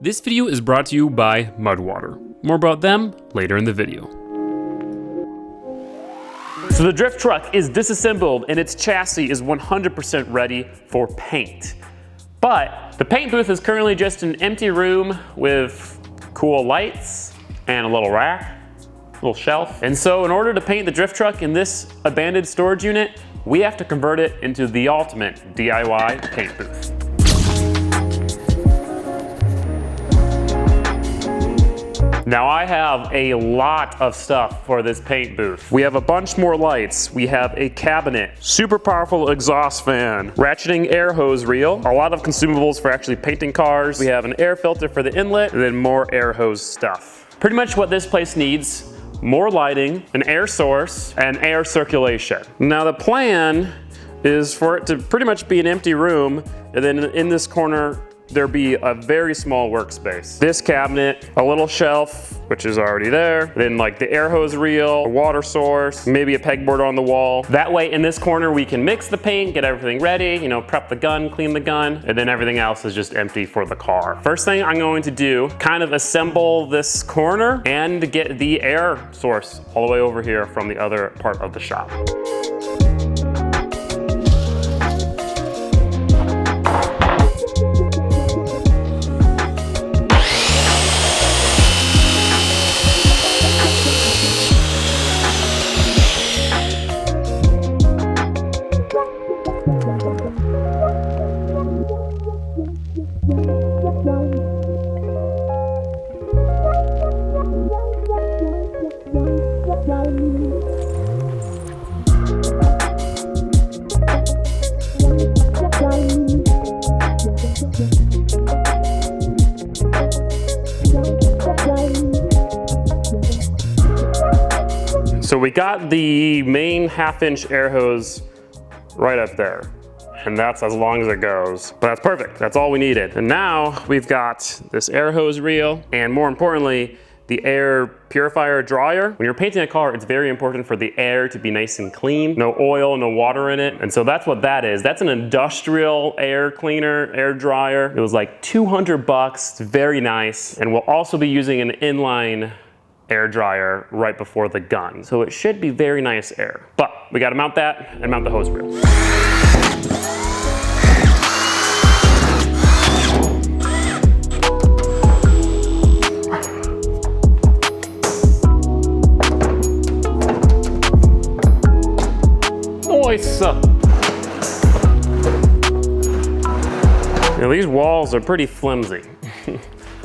This video is brought to you by Mudwater. More about them later in the video. So the drift truck is disassembled and its chassis is 100% ready for paint. But the paint booth is currently just an empty room with cool lights and a little rack, a little shelf. And so in order to paint the drift truck in this abandoned storage unit, we have to convert it into the ultimate DIY paint booth. Now I have a lot of stuff for this paint booth. We have a bunch more lights. We have a cabinet, super powerful exhaust fan, ratcheting air hose reel, a lot of consumables for actually painting cars. We have an air filter for the inlet, and then more air hose stuff. Pretty much what this place needs: more lighting, an air source, and air circulation. Now the plan is for it to pretty much be an empty room, and then in this corner, there'll be a very small workspace. This cabinet, a little shelf, which is already there, then like the air hose reel, a water source, maybe a pegboard on the wall. That way in this corner we can mix the paint, get everything ready, you know, prep the gun, clean the gun, and then everything else is just empty for the car. First thing I'm going to do, kind of assemble this corner and get the air source all the way over here from the other part of the shop. So we got the main 1/2-inch air hose right up there, and that's as long as it goes. But that's perfect, that's all we needed. And now we've got this air hose reel, and more importantly, the air purifier dryer. When you're painting a car, it's very important for the air to be nice and clean. No oil, no water in it. And so that's what that is. That's an industrial air cleaner, air dryer. It was like 200 bucks, it's very nice. And we'll also be using an inline air dryer right before the gun. So it should be very nice air. But we gotta mount that and mount the hose reel. Nice. Now these walls are pretty flimsy.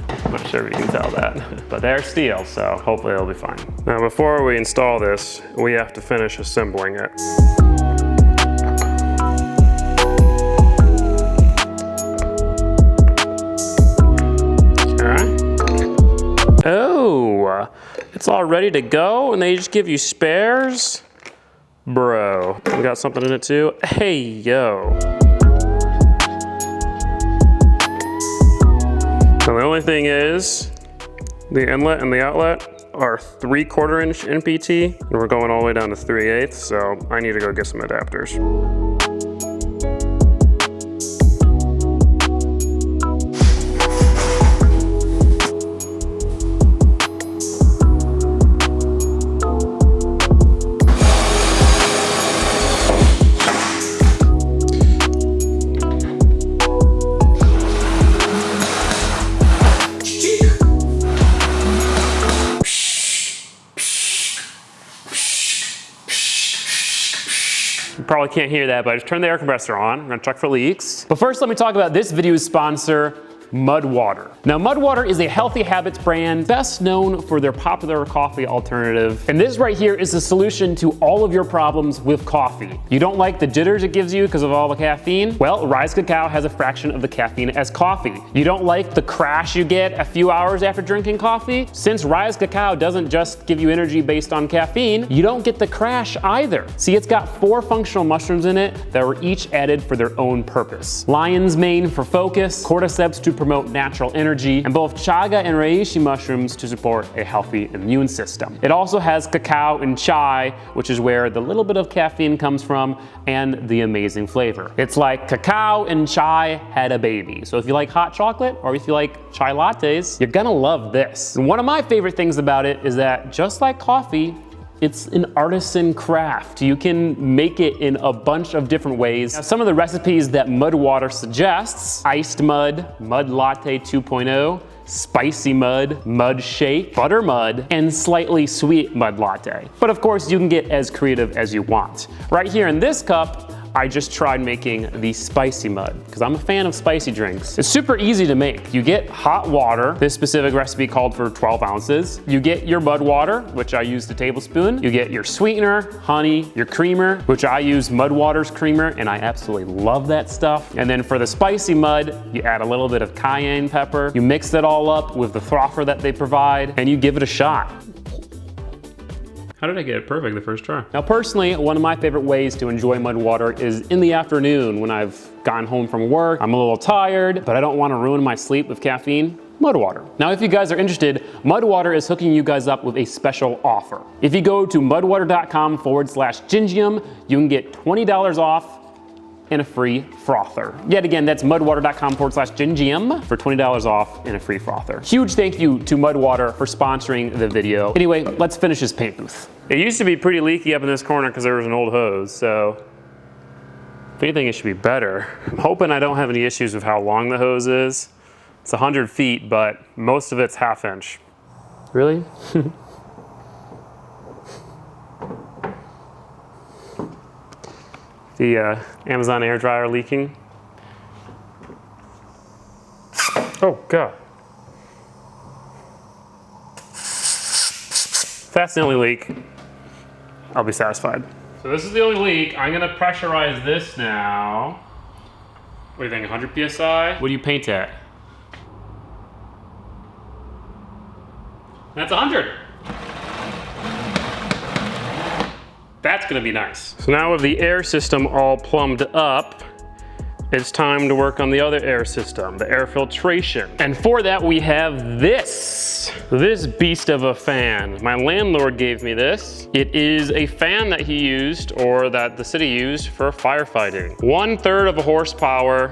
I'm not sure if you can tell that, but they're steel, so hopefully it'll be fine. Now before we install this, we have to finish assembling it. Okay. Oh, it's all ready to go and they just give you spares? Bro, we got something in it too? Hey, yo. So the only thing is, the inlet and the outlet are 3/4 inch NPT, and we're going all the way down to 3/8, so I need to go get some adapters. You probably can't hear that, but I just turned the air compressor on. We're gonna check for leaks. But first, let me talk about this video's sponsor, Mudwater. Now, Mudwater is a healthy habits brand best known for their popular coffee alternative. And this right here is the solution to all of your problems with coffee. You don't like the jitters it gives you because of all the caffeine? Well, Rise Cacao has a fraction of the caffeine as coffee. You don't like the crash you get a few hours after drinking coffee? Since Rise Cacao doesn't just give you energy based on caffeine, you don't get the crash either. See, it's got 4 functional mushrooms in it that were each added for their own purpose. Lion's mane for focus, cordyceps to promote natural energy, and both chaga and reishi mushrooms to support a healthy immune system. It also has cacao and chai, which is where the little bit of caffeine comes from, and the amazing flavor. It's like cacao and chai had a baby. So if you like hot chocolate, or if you like chai lattes, you're gonna love this. And one of my favorite things about it is that just like coffee, it's an artisan craft. You can make it in a bunch of different ways. Now, some of the recipes that Mud Water suggests: iced mud, mud latte 2.0, spicy mud, mud shake, butter mud, and slightly sweet mud latte. But of course, you can get as creative as you want. Right here in this cup, I just tried making the spicy mud because I'm a fan of spicy drinks. It's super easy to make. You get hot water. This specific recipe called for 12 ounces. You get your mud water, which I used a tablespoon. You get your sweetener, honey, your creamer, which I use Mud Water's creamer, and I absolutely love that stuff. And then for the spicy mud, you add a little bit of cayenne pepper. You mix it all up with the frother that they provide, and you give it a shot. How did I get it perfect the first try? Now personally, one of my favorite ways to enjoy Mud Water is in the afternoon when I've gotten home from work. I'm a little tired, but I don't want to ruin my sleep with caffeine. Mud Water. Now if you guys are interested, Mud Water is hooking you guys up with a special offer. If you go to mudwater.com/Gingium, you can get $20 off and a free frother. Yet again, that's mudwater.com/Gingium for $20 off and a free frother. Huge thank you to Mud Water for sponsoring the video. Anyway, let's finish this paint booth. It used to be pretty leaky up in this corner because there was an old hose, so if anything, it should be better. I'm hoping I don't have any issues with how long the hose is. It's 100 feet, but most of it's 1/2 inch. Really? The Amazon air dryer leaking. Oh God. If that's the only leak, I'll be satisfied. So this is the only leak. I'm gonna pressurize this now. What do you think, 100 PSI? What do you paint at? That's 100. That's gonna be nice. So now with the air system all plumbed up, it's time to work on the other air system, the air filtration. And for that we have this beast of a fan. My landlord gave me this. It is a fan that he used, or that the city used, for firefighting. 1/3 of a horsepower.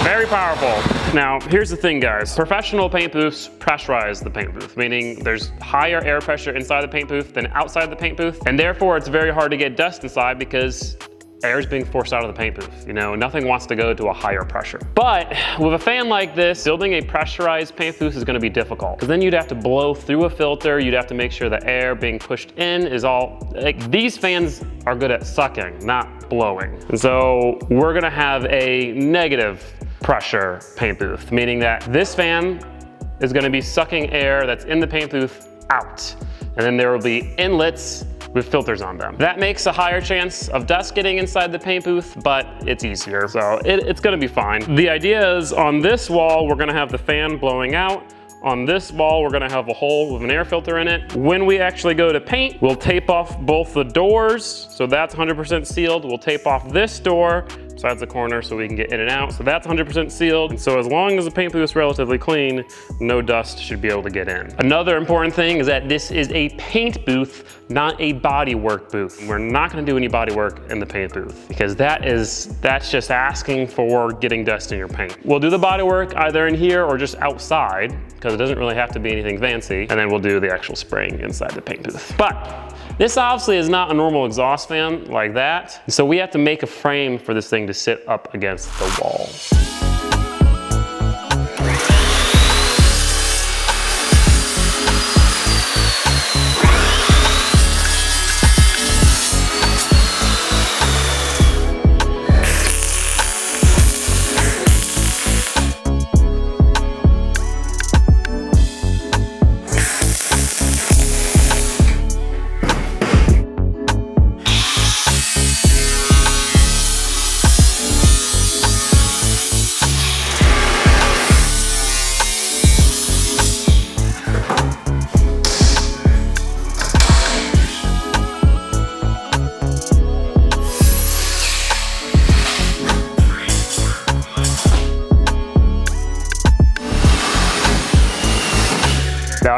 Very powerful. Now, here's the thing, guys. Professional paint booths pressurize the paint booth, meaning there's higher air pressure inside the paint booth than outside the paint booth, and therefore it's very hard to get dust inside because air is being forced out of the paint booth. You know, nothing wants to go to a higher pressure. But with a fan like this, building a pressurized paint booth is gonna be difficult, because then you'd have to blow through a filter, you'd have to make sure the air being pushed in is all, like, these fans are good at sucking, not blowing. And so we're gonna have a negative pressure paint booth, meaning that this fan is gonna be sucking air that's in the paint booth out. And then there will be inlets with filters on them. That makes a higher chance of dust getting inside the paint booth, but it's easier, so it's gonna be fine. The idea is on this wall, we're gonna have the fan blowing out. On this wall, we're gonna have a hole with an air filter in it. When we actually go to paint, we'll tape off both the doors, so that's 100% sealed. We'll tape off this door, besides the corner, so we can get in and out. So that's 100% sealed. And so as long as the paint booth is relatively clean, no dust should be able to get in. Another important thing is that this is a paint booth, not a body work booth. We're not gonna do any body work in the paint booth, because that's just asking for getting dust in your paint. We'll do the body work either in here or just outside, because it doesn't really have to be anything fancy. And then we'll do the actual spraying inside the paint booth. But this obviously is not a normal exhaust fan like that. So we have to make a frame for this thing to sit up against the wall.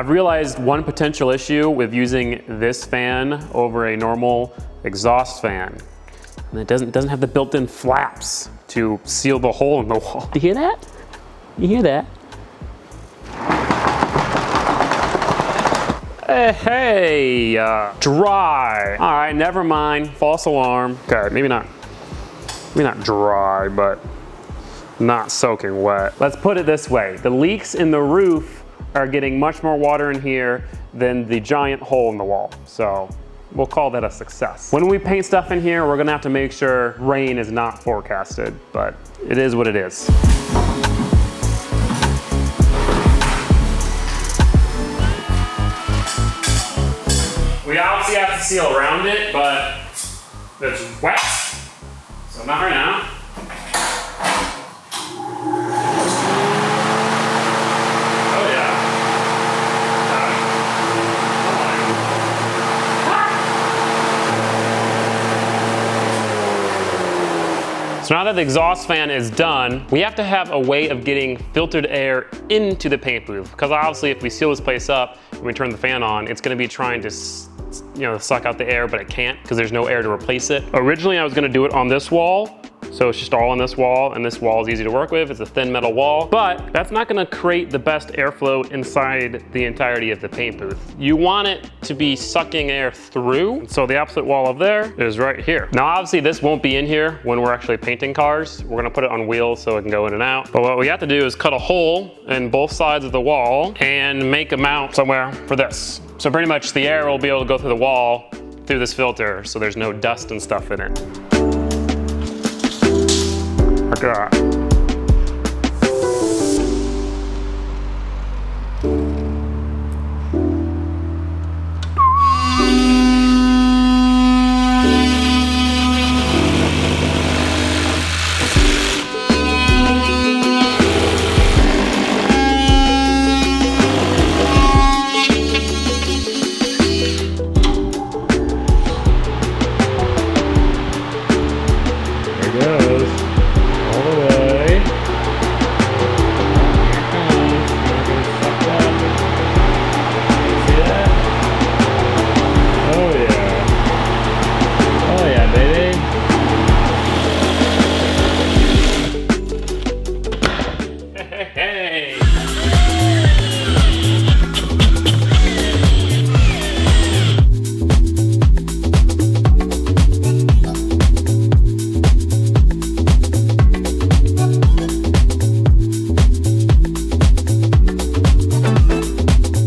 I've realized one potential issue with using this fan over a normal exhaust fan. And it doesn't have the built-in flaps to seal the hole in the wall. Do you hear that? You hear that? Hey, dry. All right, never mind, false alarm. Okay, maybe not dry, but not soaking wet. Let's put it this way. The leaks in the roof are getting much more water in here than the giant hole in the wall. So we'll call that a success. When we paint stuff in here, we're gonna have to make sure rain is not forecasted, but it is what it is. We obviously have to seal around it, but it's wet, so not right now. So now that the exhaust fan is done, we have to have a way of getting filtered air into the paint booth. Because obviously if we seal this place up and we turn the fan on, it's gonna be trying to suck out the air, but it can't because there's no air to replace it. Originally I was gonna do it on this wall. So it's just all on this wall, and this wall is easy to work with. It's a thin metal wall, but that's not gonna create the best airflow inside the entirety of the paint booth. You want it to be sucking air through. So the opposite wall of there is right here. Now obviously this won't be in here when we're actually painting cars. We're gonna put it on wheels so it can go in and out. But what we have to do is cut a hole in both sides of the wall and make a mount somewhere for this. So pretty much the air will be able to go through the wall through this filter so there's no dust and stuff in it. Like that.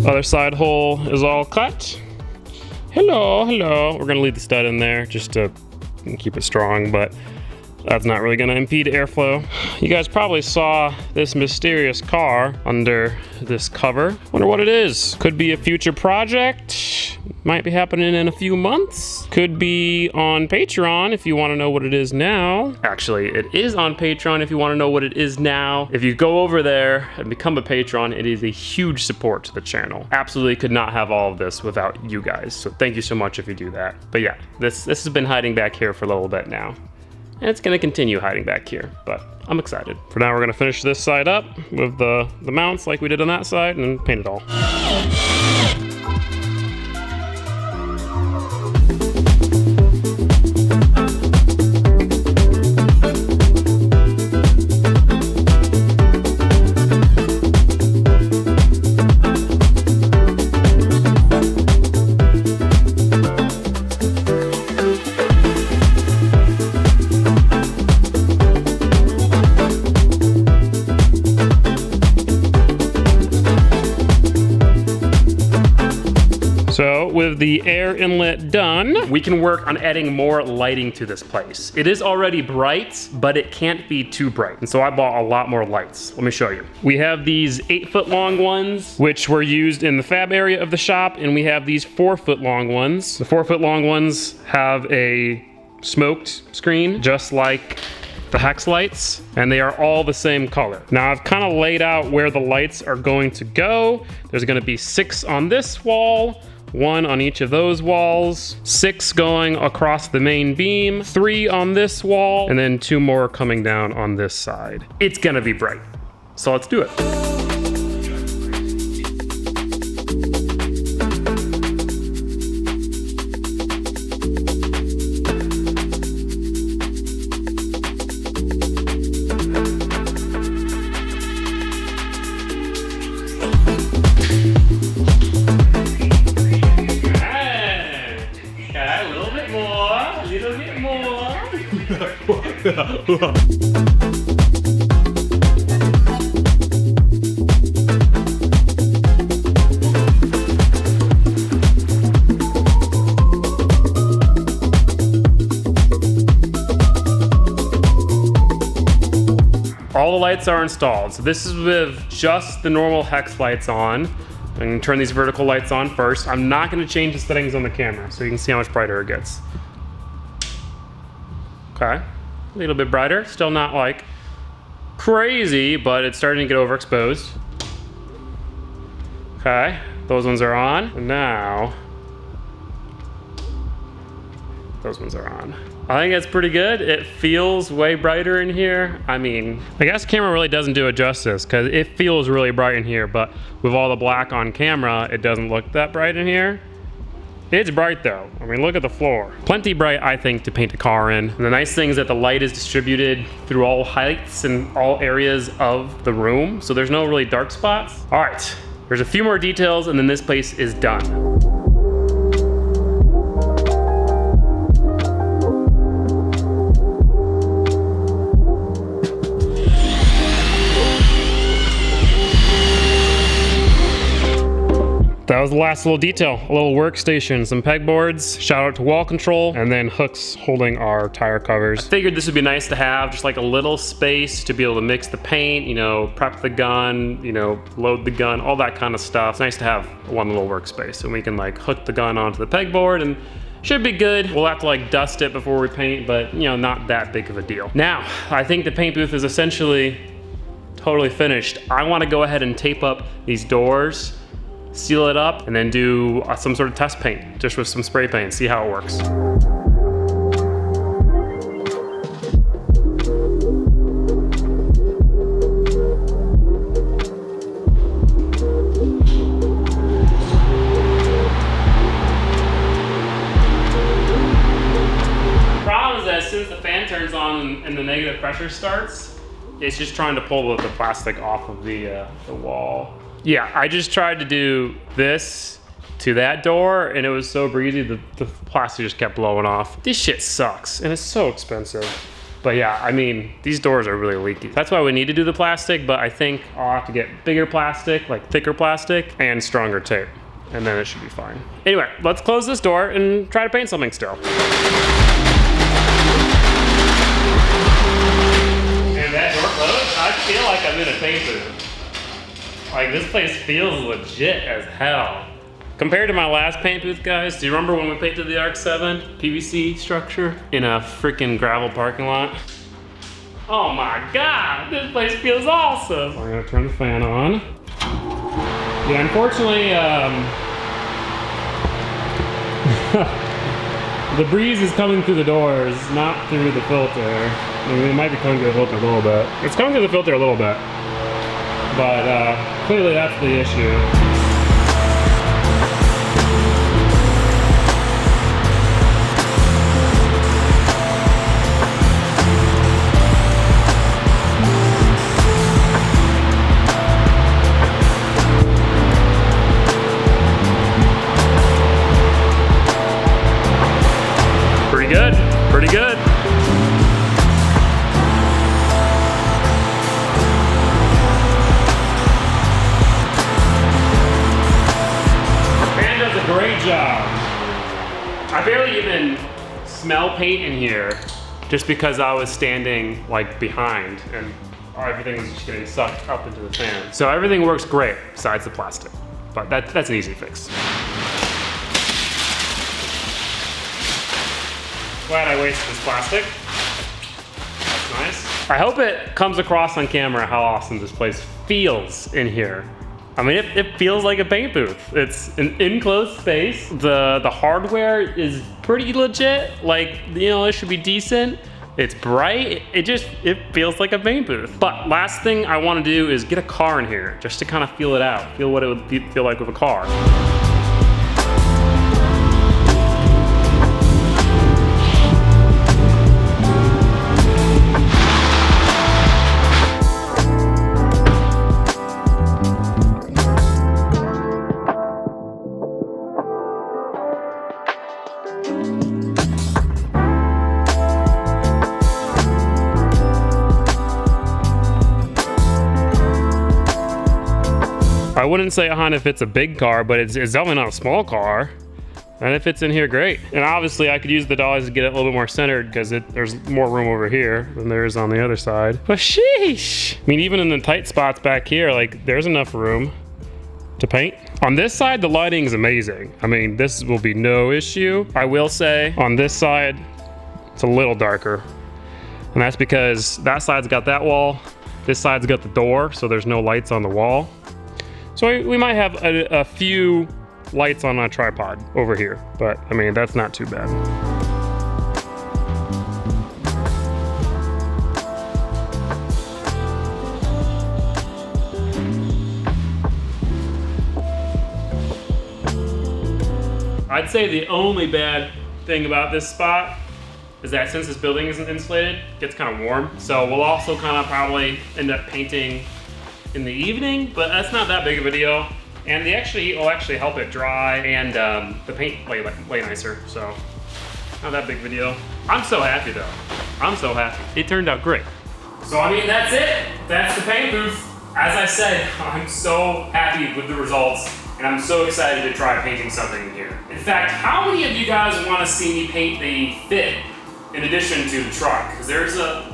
Other side hole is all cut. Hello, hello. We're gonna leave the stud in there just to keep it strong, but that's not really gonna impede airflow. You guys probably saw this mysterious car under this cover. Wonder what it is. Could be a future project. Might be happening in a few months. Could be on Patreon if you wanna know what it is now. Actually, it is on Patreon if you wanna know what it is now. If you go over there and become a patron, it is a huge support to the channel. Absolutely could not have all of this without you guys. So thank you so much if you do that. But yeah, this has been hiding back here for a little bit now. And it's gonna continue hiding back here, but I'm excited. For now, we're gonna finish this side up with the mounts like we did on that side and paint it all. So with the air inlet done, we can work on adding more lighting to this place. It is already bright, but it can't be too bright. And so I bought a lot more lights. Let me show you. We have these 8-foot long ones, which were used in the fab area of the shop. And we have these 4-foot long ones. The 4-foot long ones have a smoked screen, just like the hex lights, and they are all the same color. Now I've kind of laid out where the lights are going to go. There's gonna be 6 on this wall, 1 on each of those walls, 6 going across the main beam, 3 on this wall, and then 2 more coming down on this side. It's gonna be bright. So let's do it. All the lights are installed. So this is with just the normal hex lights on. I'm gonna turn these vertical lights on first. I'm not gonna change the settings on the camera so you can see how much brighter it gets. Okay, a little bit brighter. Still not like crazy, but it's starting to get overexposed. Okay, those ones are on. And now, those ones are on. I think it's pretty good. It feels way brighter in here. I mean, I guess the camera really doesn't do it justice because it feels really bright in here, but with all the black on camera, it doesn't look that bright in here. It's bright though. I mean, look at the floor. Plenty bright, I think, to paint a car in. And the nice thing is that the light is distributed through all heights and all areas of the room, so there's no really dark spots. All right, there's a few more details and then this place is done. That was the last little detail, a little workstation, some pegboards, shout out to wall control, and then hooks holding our tire covers. I figured this would be nice to have, just like a little space to be able to mix the paint, you know, prep the gun, you know, load the gun, all that kind of stuff. It's nice to have one little workspace, and we can like hook the gun onto the pegboard and should be good. We'll have to like dust it before we paint, but you know, not that big of a deal. Now, I think the paint booth is essentially totally finished. I want to go ahead and tape up these doors, seal it up, and then do some sort of test paint, just with some spray paint, see how it works. The problem is that as soon as the fan turns on and the negative pressure starts, it's just trying to pull the plastic off of the wall. Yeah, I just tried to do this to that door and it was so breezy, the plastic just kept blowing off. This shit sucks and it's so expensive. But yeah, I mean, these doors are really leaky. That's why we need to do the plastic, but I think I'll have to get bigger plastic, like thicker plastic, and stronger tape. And then it should be fine. Anyway, let's close this door and try to paint something still. And that door closed, I feel like I'm in a paint booth. Like, this place feels legit as hell. Compared to my last paint booth, guys, do you remember when we painted the Arc 7 PVC structure in a freaking gravel parking lot? Oh my God, this place feels awesome. I'm gonna turn the fan on. Yeah, unfortunately, the breeze is coming through the doors, not through the filter. I mean, it might be coming through the filter a little bit. It's coming through the filter a little bit. But clearly that's the issue. Pretty good, pretty good. Great job. I barely even smell paint in here just because I was standing like behind and everything was just getting sucked up into the fan. So everything works great besides the plastic, but that's an easy fix. Glad I wasted this plastic. That's nice. I hope it comes across on camera how awesome this place feels in here. I mean, it feels like a paint booth. It's an enclosed space. The hardware is pretty legit. Like, you know, it should be decent. It's bright. It feels like a paint booth. But last thing I want to do is get a car in here just to kind of feel it out. Feel what it would feel like with a car. I wouldn't say a Honda fits a big car, but it's definitely not a small car. And it fits in here great. And obviously I could use the dollies to get it a little bit more centered because there's more room over here than there is on the other side. But sheesh. I mean, even in the tight spots back here, like there's enough room to paint. On this side, the lighting is amazing. I mean, this will be no issue. I will say on this side, it's a little darker. And that's because that side's got that wall. This side's got the door, so there's no lights on the wall. So we might have a few lights on a tripod over here, but I mean, that's not too bad. I'd say the only bad thing about this spot is that since this building isn't insulated, it gets kind of warm. So we'll also kind of probably end up painting in the evening, but that's not that big of a deal. And the heat will actually help it dry and the paint way nicer, so not that big of a deal. I'm so happy though. I'm so happy. It turned out great. So I mean, that's it. That's the paint booth. As I said, I'm so happy with the results and I'm so excited to try painting something in here. In fact, how many of you guys want to see me paint the fit in addition to the truck? Because there's a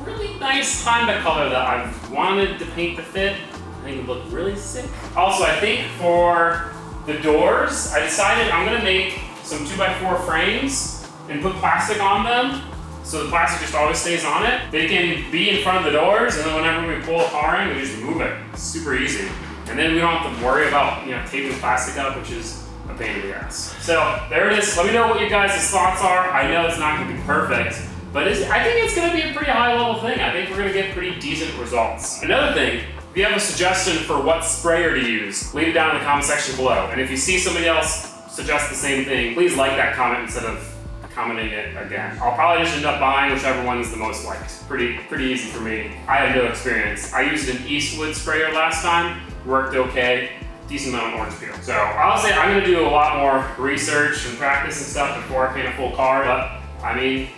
really nice Honda color that I've wanted to paint the fit. I think it looked really sick. Also, I think for the doors, I decided I'm gonna make some 2x4 frames and put plastic on them. So the plastic just always stays on it. They can be in front of the doors, and then whenever we pull a car in, we just move it. It's super easy. And then we don't have to worry about taping plastic up, which is a pain in the ass. So there it is. Let me know what you guys' thoughts are. I know it's not gonna be perfect, but I think it's gonna be a pretty high level thing. I think we're gonna get pretty decent results. Another thing, if you have a suggestion for what sprayer to use, leave it down in the comment section below. And if you see somebody else suggest the same thing, please like that comment instead of commenting it again. I'll probably just end up buying whichever one is the most liked. Pretty easy for me. I had no experience. I used an Eastwood sprayer last time, worked okay, decent amount of orange peel. So I'll say I'm gonna do a lot more research and practice and stuff before I paint a full car, but I mean,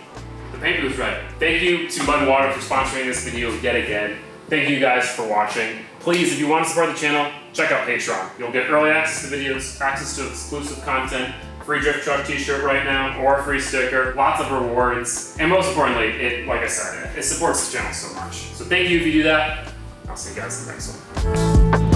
the paint booth's ready. Thank you to Mud and Water for sponsoring this video yet again. Thank you guys for watching. Please, if you want to support the channel, check out Patreon. You'll get early access to videos, access to exclusive content, free drift truck t-shirt right now, or a free sticker, lots of rewards, and most importantly, like I said, it supports the channel so much. So thank you if you do that. I'll see you guys in the next one.